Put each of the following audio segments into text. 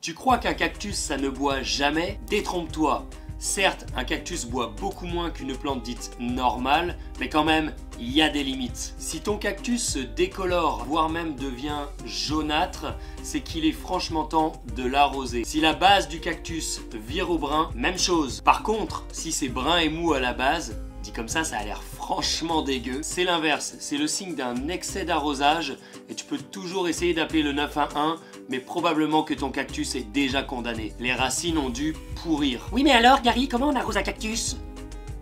Tu crois qu'un cactus ça ne boit jamais? Détrompe-toi. Certes, un cactus boit beaucoup moins qu'une plante dite normale, mais quand même, il y a des limites. Si ton cactus se décolore, voire même devient jaunâtre, c'est qu'il est franchement temps de l'arroser. Si la base du cactus vire au brun, même chose. Par contre, si c'est brun et mou à la base, dit comme ça a l'air franchement dégueu. C'est l'inverse, c'est le signe d'un excès d'arrosage et tu peux toujours essayer d'appeler le 911, mais probablement que ton cactus est déjà condamné. Les racines ont dû pourrir. Oui, mais alors, Gary, comment on arrose un cactus?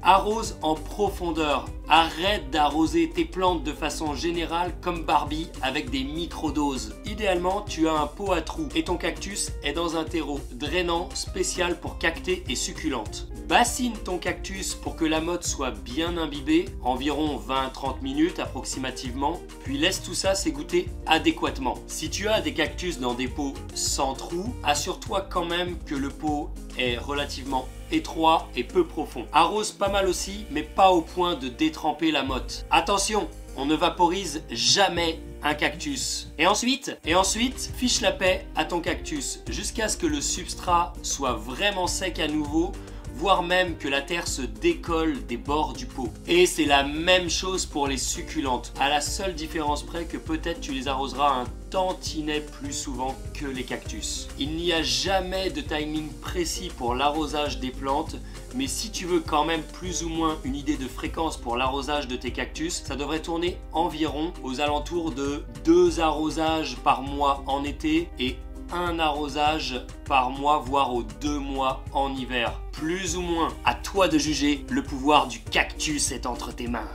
Arrose en profondeur. Arrête d'arroser tes plantes de façon générale comme Barbie avec des microdoses. Idéalement, tu as un pot à trous et ton cactus est dans un terreau drainant spécial pour cactées et succulentes. Bassine ton cactus pour que la motte soit bien imbibée, environ 20-30 minutes approximativement, puis laisse tout ça s'égoutter adéquatement. Si tu as des cactus dans des pots sans trous, assure-toi quand même que le pot est relativement étroit et peu profond. Arrose pas mal aussi, mais pas au point de détremper la motte. Attention, on ne vaporise jamais un cactus. Et ensuite, fiche la paix à ton cactus jusqu'à ce que le substrat soit vraiment sec à nouveau, voire même que la terre se décolle des bords du pot. Et c'est la même chose pour les succulentes, à la seule différence près que peut-être tu les arroseras un tantinet plus souvent que les cactus. Il n'y a jamais de timing précis pour l'arrosage des plantes, mais si tu veux quand même plus ou moins une idée de fréquence pour l'arrosage de tes cactus, ça devrait tourner environ aux alentours de 2 arrosages par mois en été et un arrosage par mois, voire aux 2 mois en hiver. Plus ou moins, à toi de juger, le pouvoir du cactus est entre tes mains.